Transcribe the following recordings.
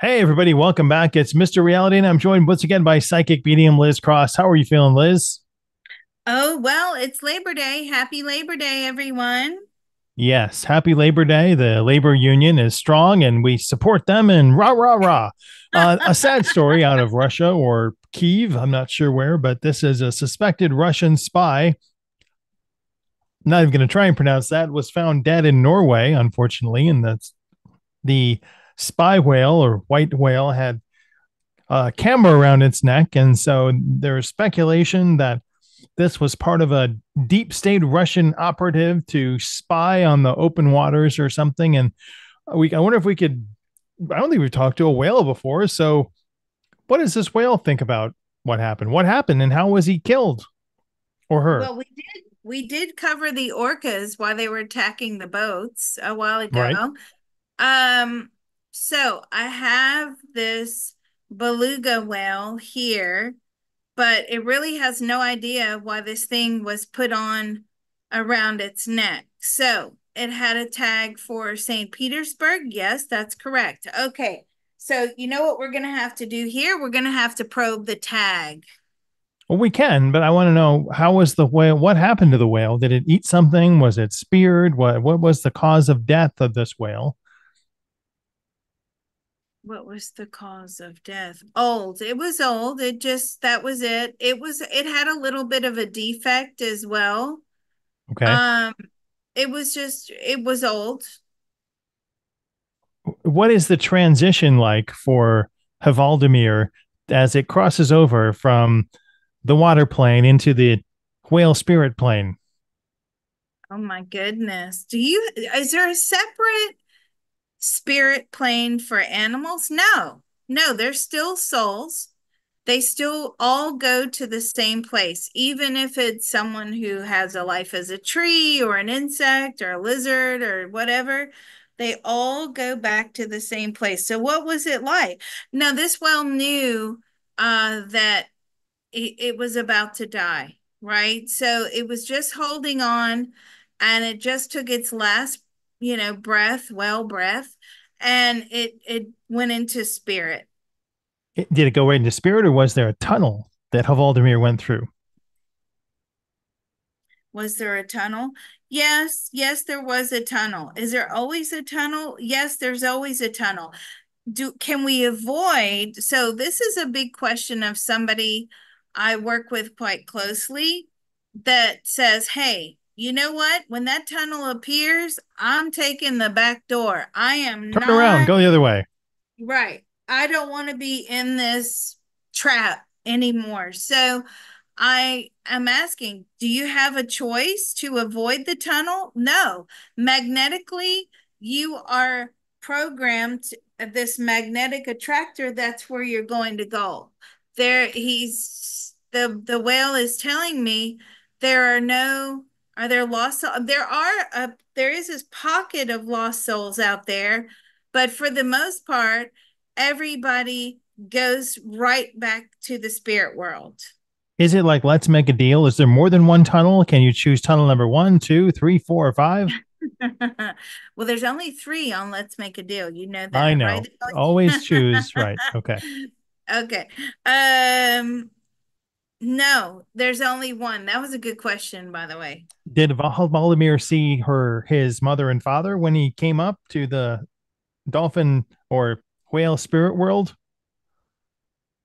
Hey, everybody, welcome back. It's Mr. Reality, and I'm joined once again by psychic medium Liz Cross. How are you feeling, Liz? Oh, well, it's Labor Day. Happy Labor Day, everyone. Yes, happy Labor Day. The labor union is strong, and we support them. And rah, rah, rah. A sad story out of Russia or Kiev, I'm not sure where, but this is a suspected Russian spy. Not even going to try and pronounce that. Was found dead in Norway, unfortunately. And that's the spy whale or white whale had a camera around its neck. And so there's speculation that this was part of a deep state Russian operative to spy on the open waters or something. And I wonder if we could. I don't think we've talked to a whale before. So, what does this whale think about what happened? What happened, and how was he killed or her? Well, we did cover the orcas while they were attacking the boats a while ago. Right. Um, so I have this beluga whale here, but it really has no idea why this thing was put on around its neck. So it had a tag for St. Petersburg. Yes, that's correct. Okay. So you know what we're going to have to do here? We're going to have to probe the tag. Well, we can, but I want to know how was the whale? What happened to the whale? Did it eat something? Was it speared? What was the cause of death of this whale? What was the cause of death? Old. It was old. That was it. It had a little bit of a defect as well. Okay. Um, it was old. What is the transition like for Havaldemir as it crosses over from the water plane into the whale spirit plane? Oh my goodness. Is there a separate spirit plane for animals? No, no, they're still souls. They still all go to the same place, even if it's someone who has a life as a tree or an insect or a lizard or whatever. They all go back to the same place. So, what was it like? Now, this well knew that it was about to die, right? So it was just holding on and it just took its last, breath, and it went into spirit. Did it go right into spirit, or was there a tunnel that Havaldemir went through? Was there a tunnel? Yes, yes, there was a tunnel. Is there always a tunnel? Yes, there's always a tunnel. Do can we avoid? So this is a big question of somebody I work with quite closely that says, "Hey, you know what? When that tunnel appears, I'm taking the back door. I am Turn around, not go the other way. right. I don't want to be in this trap anymore." So I am asking, do you have a choice to avoid the tunnel? No. Magnetically, you are programmed this magnetic attractor, that's where you're going to go. The whale is telling me there are no are there lost there is this pocket of lost souls out there, but for the most part, everybody goes right back to the spirit world. Is it like let's make a deal? Is there more than one tunnel? Can you choose tunnel number one, two, three, four, or five? Well, there's only three on Let's Make a Deal. You know I that, right? know. Always choose right. Okay. Okay. Um, no, there's only one. That was a good question, by the way. Did Valdemir see his mother and father when he came up to the dolphin or whale spirit world?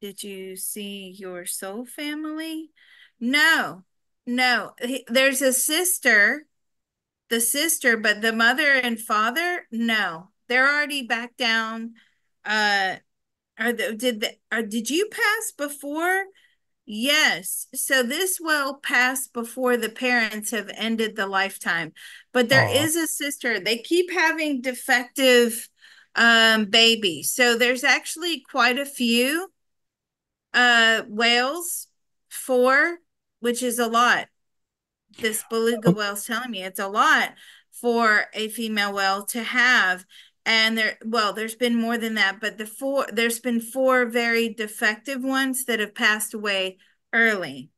Did you see your soul family? No, no. There's a sister, the sister, but the mother and father, no. They're already back down. Uh, did you pass before? Yes. So this will pass before the parents have ended the lifetime. But there Oh, is a sister. They keep having defective babies. So there's actually quite a few whales, four, which is a lot. This beluga whale's telling me it's a lot for a female whale to have. And there's been more than that, but there's been four very defective ones that have passed away early.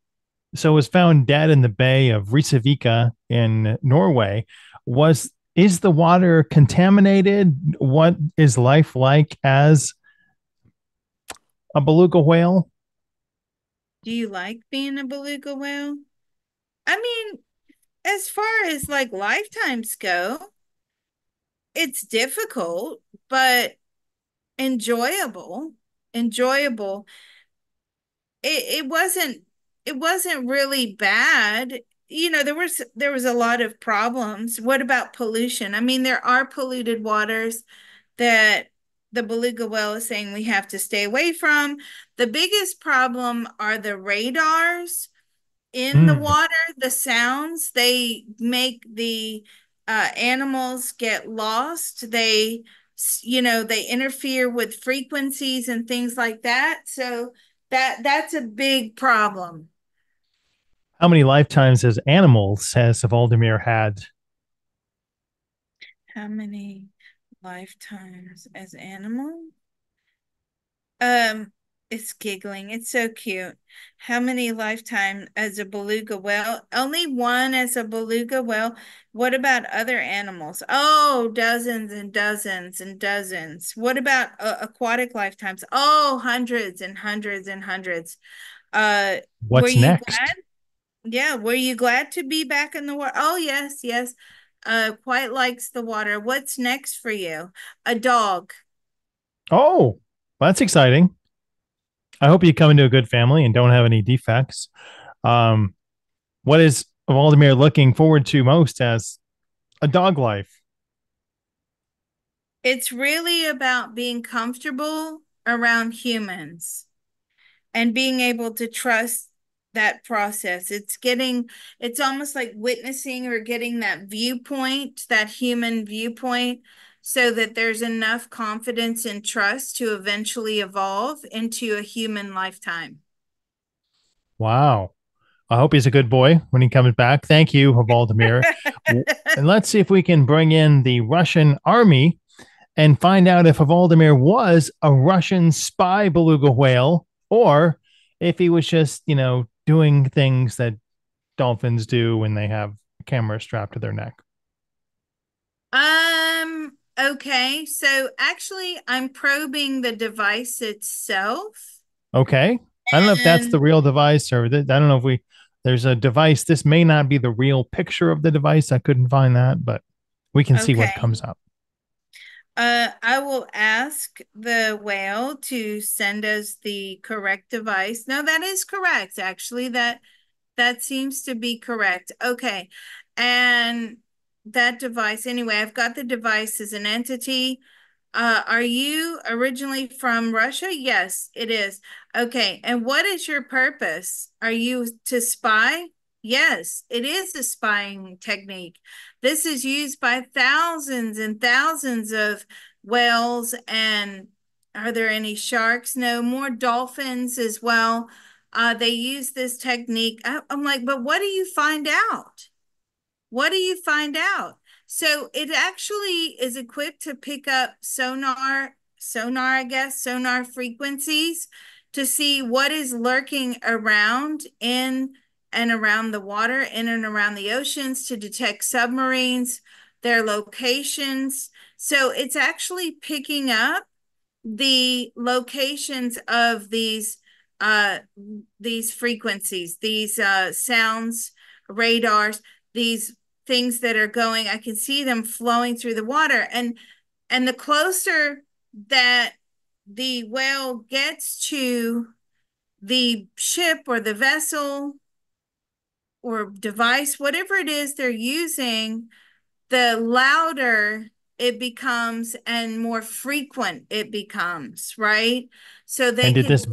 so was found dead in the Bay of Risavika in Norway. Was is the water contaminated? What is life like as a beluga whale? Do you like being a beluga whale? I mean, as far as like lifetimes go, it's difficult, but enjoyable. Enjoyable. It wasn't really bad. There was a lot of problems. What about pollution? I mean, there are polluted waters that the beluga whale is saying we have to stay away from. The biggest problem are the radars in the Mm. water, the sounds they make the animals get lost. They interfere with frequencies and things like that. So that's a big problem. How many lifetimes as animals has Valdemir had? How many lifetimes as animal? It's giggling. It's so cute. How many lifetime as a beluga whale? Only one as a beluga whale. What about other animals? Oh, dozens and dozens and dozens. What about aquatic lifetimes? Oh, hundreds and hundreds and hundreds. Were What's you glad? next? Yeah, were you glad to be back in the water? Oh, yes, yes. Quite likes the water. What's next for you? A dog. Oh, that's exciting. I hope you come into a good family and don't have any defects. Um, what is Valdemir looking forward to most as a dog life? It's really about being comfortable around humans and being able to trust that process. It's almost like witnessing or getting that viewpoint, that human viewpoint, so that there's enough confidence and trust to eventually evolve into a human lifetime. Wow. I hope he's a good boy when he comes back. Thank you, Valdemir. And let's see if we can bring in the Russian army and find out if Valdemir was a Russian spy beluga whale or if he was just, doing things that dolphins do when they have a camera strapped to their neck. Okay. So actually, I'm probing the device itself. Okay. I don't know if that's the And real device or I don't know if there's a device. This may not be the real picture of the device. I couldn't find that, but we can see what okay. comes up. I will ask the whale to send us the correct device. No, that is correct. Actually, that seems to be correct. Okay. And that device, anyway, I've got the device as an entity. Are you originally from Russia? Yes, it is. Okay. And what is your purpose? Are you to spy? Yes, it is a spying technique. This is used by thousands and thousands of whales. And are there any sharks? No, more dolphins as well. They use this technique. I'm like, but what do you find out? What do you find out? So it actually is equipped to pick up I guess, sonar frequencies to see what is lurking around in and around the water, in and around the oceans, to detect submarines, their locations. So it's actually picking up the locations of these frequencies, these sounds, radars, these things that are going. I can see them flowing through the water, and the closer that the whale gets to the ship or the vessel or device, whatever it is they're using, the louder it becomes and more frequent it becomes, right? So they And did can this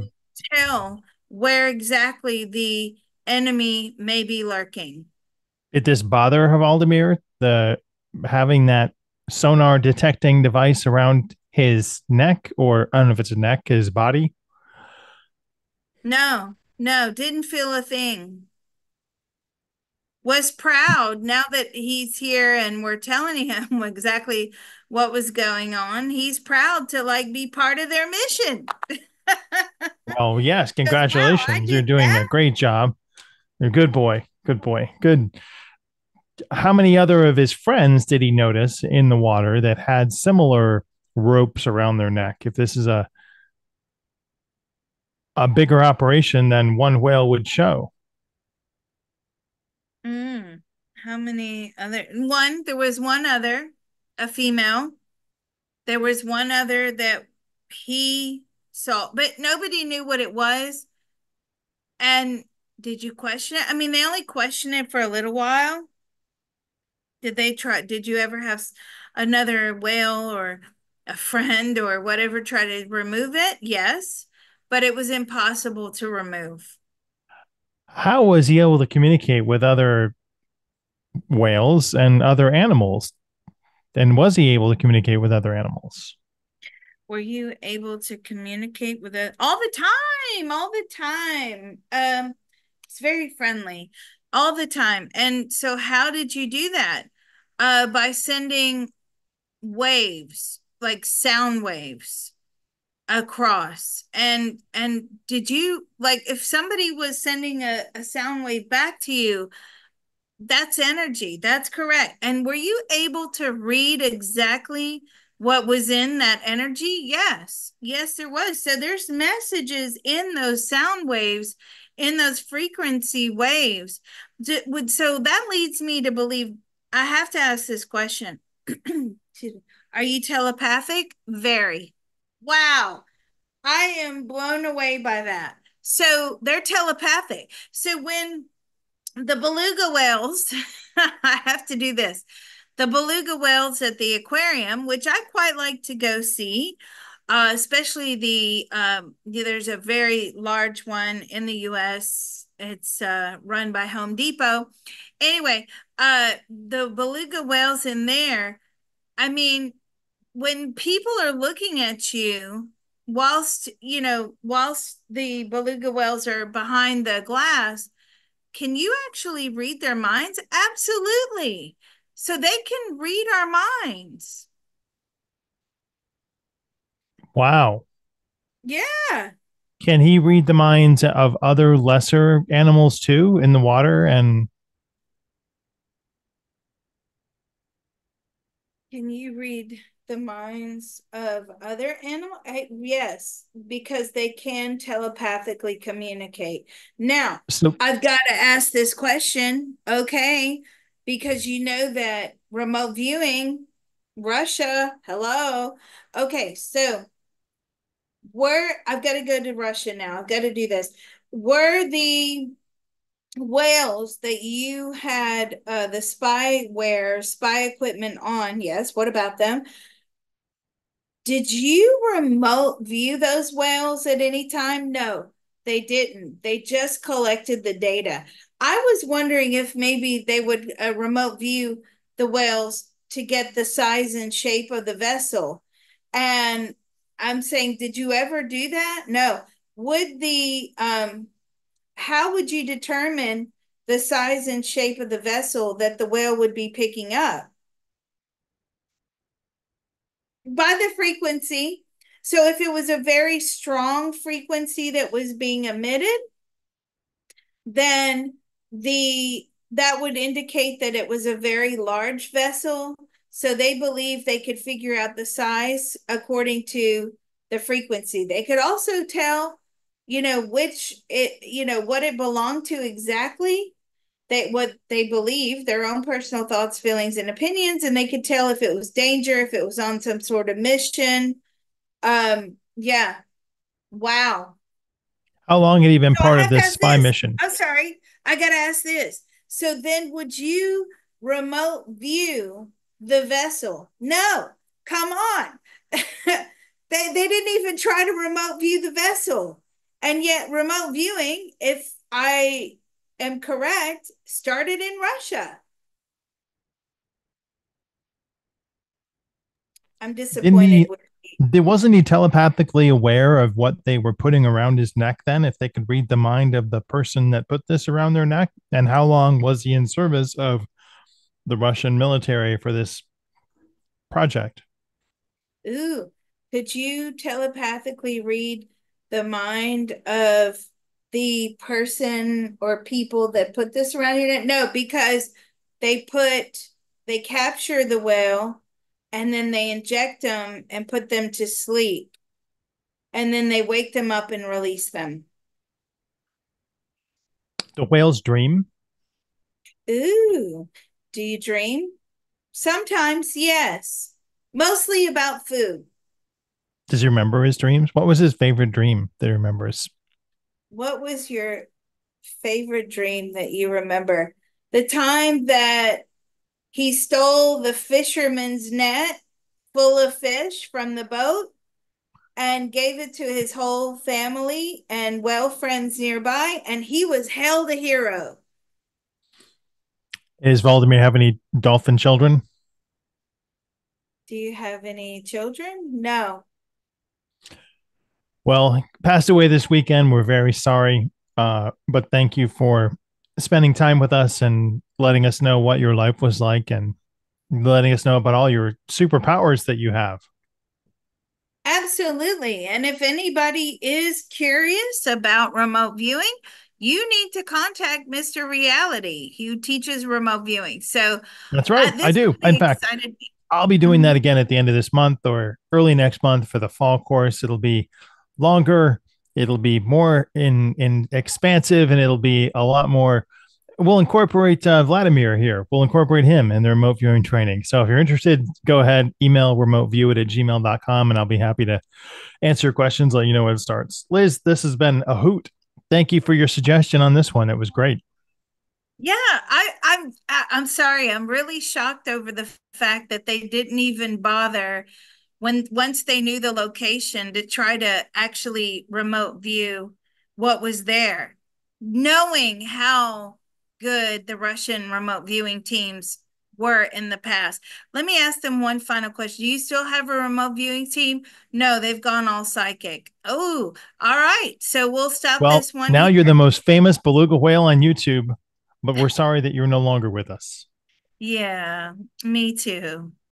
tell where exactly the enemy may be lurking. did this bother Valdemir? The having that sonar detecting device around his neck, or I don't know if it's a neck, his body. No, no, didn't feel a thing. Was proud now that he's here and we're telling him exactly what was going on. He's proud to like be part of their mission. Well, yes, Goes, wow, I congratulations. You're did doing a that. great job. You're a good boy. Good boy. Good. How many other of his friends did he notice in the water that had similar ropes around their neck? If this is a a bigger operation than one whale would show. Mm. How many other? One, there was one other, a female. There was one other that he saw, but nobody knew what it was. And did you question it? I mean, they only questioned it for a little while. Did they try? Did you ever have another whale or a friend or whatever try to remove it? Yes, but it was impossible to remove. How was he able to communicate with other whales and other animals? And was he able to communicate with other animals? Were you able to communicate with it all the time? All the time. It's very friendly all the time. And so how did you do that? By sending waves, like sound waves across. And did you like if somebody was sending a sound wave back to you, that's energy. That's correct. And were you able to read exactly what was in that energy? Yes. Yes, there was. So there's messages in those sound waves, in those frequency waves. So that leads me to believe I have to ask this question. Are you telepathic? Very. Wow. I am blown away by that. So they're telepathic. So when the beluga whales, I have to do this. The beluga whales at the aquarium, which I quite like to go see, especially there's a very large one in the US. It's run by Home Depot. Anyway, the beluga whales in there, I mean, when people are looking at you, whilst the beluga whales are behind the glass, can you actually read their minds? Absolutely. So they can read our minds. Wow. Yeah. Can he read the minds of other lesser animals too in the water? And Can you read the minds of other animals? Yes, because they can telepathically communicate. Now, so I've got to ask this question, okay? Because you know that remote viewing, Russia, hello. Okay, so where I've got to go to Russia now. I've got to do this. Were the whales that you had the spy equipment on? Yes. What about them? Did you remote view those whales at any time? No, they didn't. They just collected the data. I was wondering if maybe they would remote view the whales to get the size and shape of the vessel. And I'm saying, did you ever do that? No. Would the how would you determine the size and shape of the vessel that the whale would be picking up? By the frequency. So if it was a very strong frequency that was being emitted, then the that would indicate that it was a very large vessel. So they believe they could figure out the size according to the frequency. They could also tell, what it belonged to exactly. What they believe, their own personal thoughts, feelings, and opinions, and they could tell if it was danger, if it was on some sort of mission. Yeah. Wow. how long had he been So I part of have to this ask spy this. mission? I'm sorry. I got to ask this. So then would you remote view the vessel? No. Come on. They didn't even try to remote view the vessel. And yet remote viewing, if I am correct, started in Russia. I'm Didn't disappointed he? with Wasn't he telepathically aware of what they were putting around his neck then? If they could read the mind of the person that put this around their neck? And how long was he in service of the Russian military for this project? Ooh, could you telepathically read the mind of the person or people that put this around here? No, because they capture the whale and then they inject them and put them to sleep. and then they wake them up and release them. The whale's dream. Ooh, do you dream? Sometimes, yes. Mostly about food. Does he remember his dreams? What was his favorite dream that he remembers? What was your favorite dream that you remember? The time that he stole the fisherman's net full of fish from the boat and gave it to his whole family and well friends nearby, and he was hailed a hero. Does Valdemir have any dolphin children? Do you have any children? No. Well, passed away this weekend. We're very sorry. But thank you for spending time with us and letting us know what your life was like and letting us know about all your superpowers that you have. Absolutely. And if anybody is curious about remote viewing, you need to contact Mr. Reality, who teaches remote viewing. So That's right. I this do. is In the fact, excited. I'll be doing that Mhm. again at the end of this month or early next month for the fall course. It'll be longer. It'll be more in expansive, and it'll be a lot more. We'll incorporate Vladimir here. We'll incorporate him in the remote viewing training. So if you're interested, go ahead, email remoteviewit@gmail.com, and I'll be happy to answer questions, let you know when it starts. Liz, this has been a hoot. Thank you for your suggestion on this one. It was great. Yeah, I'm sorry. I'm really shocked over the fact that they didn't even bother when once they knew the location to try to actually remote view what was there, knowing how good the Russian remote viewing teams were in the past. Let me ask them one final question. Do you still have a remote viewing team? No, they've gone all psychic. Oh, all right. So we'll stop Well, this one now you're the here. most famous beluga whale on YouTube, but we're sorry that you're no longer with us. Yeah, me too.